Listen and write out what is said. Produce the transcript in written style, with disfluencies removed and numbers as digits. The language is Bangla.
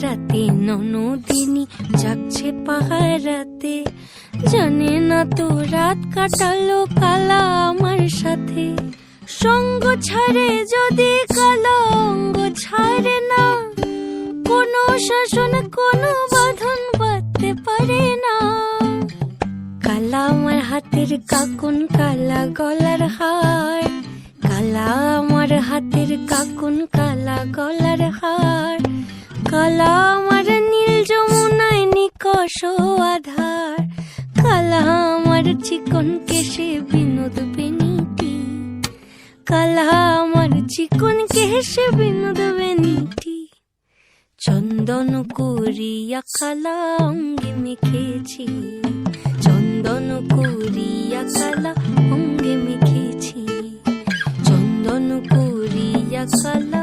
রাতে ননদিনী জাগছে পাহারাতে, জানে না তো রাত কাটালো কালা আমার সাথে। সঙ্গ ছাড়ে যদি কালা অঙ্গ ছাড়ে না, কোনো শাসন কোনো বাঁধন বাঁধতে পারে না। কালা আমার হাতের কাকুন কালা গলার হার, কালা আমার হাতের কাকুন কালা গলার হার, কালা আমার নীল যমুনায় নিকষ আধার, কালা আমার চিকন কেশে বিনোদ বেনিটি, কালা আমার চিকন কেশে বিনোদ বেনিটি। চন্দন করিয়া কালা অঙ্গে মেখেছি, চন্দন করিয়া কালা অঙ্গে মেখেছি, চন্দন করিয়া কালা